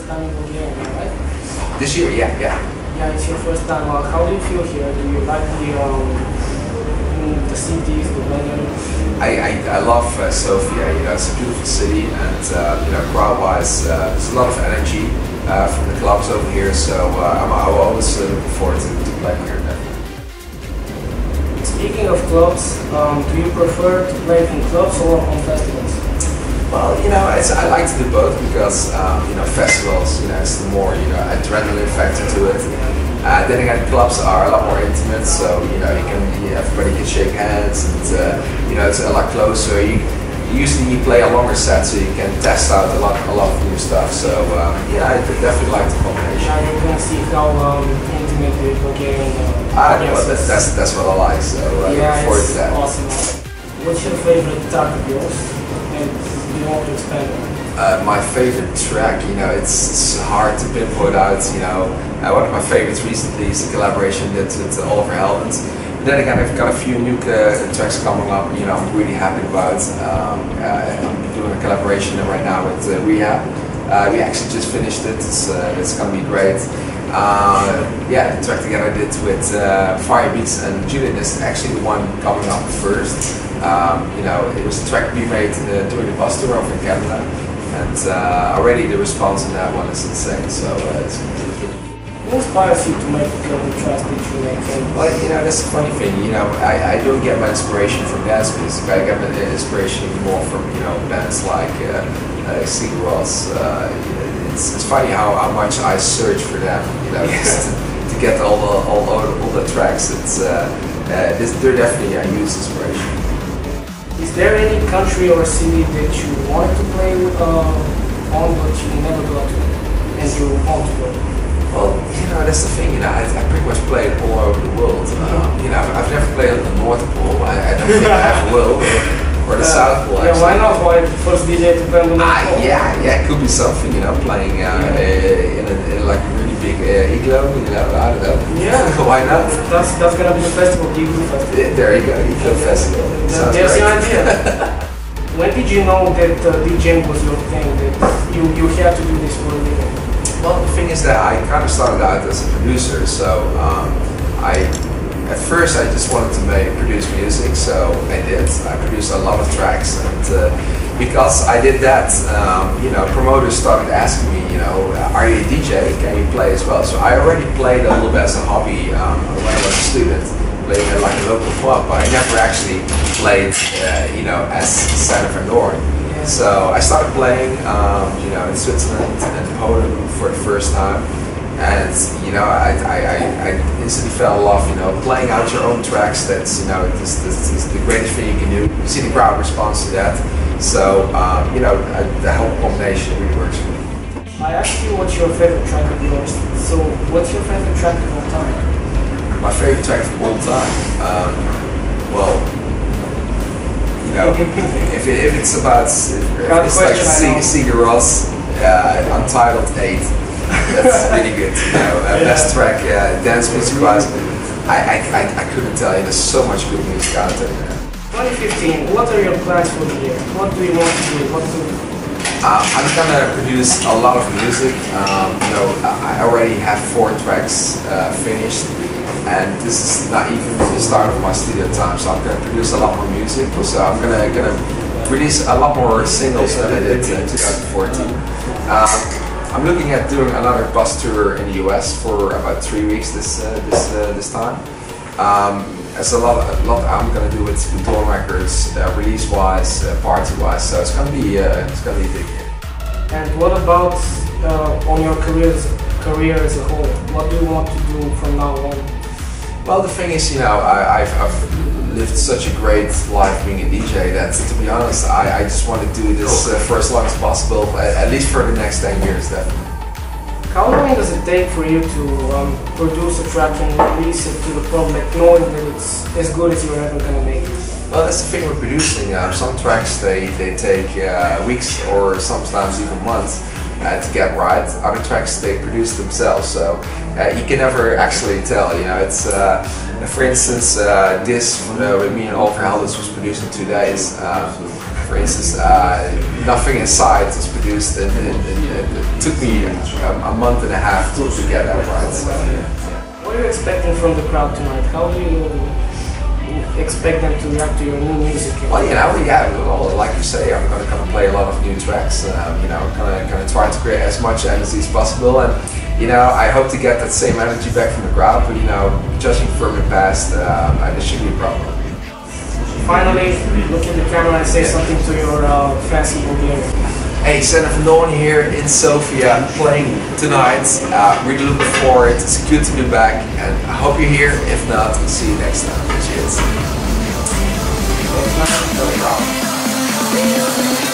first time in Bulgaria, right? This year, yeah. Yeah, it's your first time. How do you feel here? Do you like the cities, the weather? I love Sofia. It's a beautiful city, and crowd-wise, there's a lot of energy from the clubs over here. So I'm always looking forward to playing here. Speaking of clubs, do you prefer to play in clubs or on festivals? Well, I like to do both because festivals, it's the more adrenaline factor to it. Then again, clubs are a lot more intimate, so everybody can shake hands, and it's a lot closer. Usually you play a longer set, so you can test out a lot of new stuff. So I definitely like the combination. Yeah, you can see how intimate the Bulgarian well, that's what I like. So I look forward to that. Awesome. What's your favorite track of yours? And do you want to expand on? My favorite track, it's hard to pinpoint out. One of my favorites recently is the collaboration with Oliver Heldens. Then again, I've got a few new tracks coming up. I'm really happy about. I'm doing a collaboration right now with Rehab. We actually just finished it. It's going to be great. The track together I did with Firebeats and Julian is actually the one coming up first. It was a track we made during the bus tour over in Canada, and already the response on that one is insane. So it's what inspires you to make the tracks that you make? Well, that's the funny thing. I don't get my inspiration from dance music. I get my inspiration more from bands like Sigur Rós. It's funny how much I search for them. Just to get all the tracks. They're definitely a huge inspiration. Is there any country or city that you want to play on but you never got to, and you want to go? Well, that's the thing. I pretty much played all over the world. I've never played on the North Pole. I don't think I ever will, or the South Pole. Yeah, why not? Why the first DJ to play on the North Pole? Yeah, it could be something. Playing in like a really big igloo. I don't know. Yeah, why not? That's gonna be the festival, the Igloo Festival. There you go, Igloo Festival. There's the idea. When did you know that DJing was your thing? That you had to do this for a living? Well, the thing is that I kind of started out as a producer, so at first I just wanted to produce music, so I did. I produced a lot of tracks, and because I did that, promoters started asking me, are you a DJ? Can you play as well? So I already played a little bit as a hobby when I was a student, playing at like a local club, but I never actually played, as Sander Van Doorn. So I started playing, in Switzerland and Poland for the first time, and I instantly fell in love. Playing out your own tracks. That's this is the greatest thing you can do. You see the crowd responds to that, so the whole combination really works for me. I asked you what's your favorite track of yours. So what's your favorite track of all time? My favorite track of all time. If it's about it's like Sigur Rós, Untitled 8, that's really good. Best track, dance music wise. I couldn't tell you. There's so much good music out there. 2015. What are your plans for the year? What do you want to do? I'm gonna produce a lot of music. I already have 4 tracks finished. And this is not even the start of my studio time, so I'm going to produce a lot more music. So I'm gonna release a lot more singles than I did in 2014. I'm looking at doing another bus tour in the US for about 3 weeks this time. There's a lot I'm going to do with Dawn Records, release-wise, party-wise. So it's going to be a big year. And what about on your career as a whole? What do you want to do from now on? Well, the thing is, I've lived such a great life being a DJ that, to be honest, I just want to do this for as long as possible, at least for the next 10 years, definitely. How long does it take for you to produce a track and release it to the public, knowing that it's as good as you're ever going to make it? Well, that's the thing with producing. Some tracks, they take weeks or sometimes even months to get right. Other tracks, they produce themselves, so you can never actually tell. It's for instance, this with me and Oliver Heldens was produced in 2 days. For instance, Nothing Inside was produced, and it took me a month and a half to get that right. So, what are you expecting from the crowd tonight? How do you expect them to react to your new music? Well, well, like you say, I'm going to kind of play a lot of new tracks. Kind of try to create as much energy as possible, and I hope to get that same energy back from the crowd. But judging from the past, there shouldn't be a problem. Finally, look in the camera and say something to your fans in Bulgaria. Hey, Sander Van Doorn here in Sofia, playing tonight. Really looking forward. It's good to be back, and I hope you're here. If not, we'll see you next time. Cheers. No problem.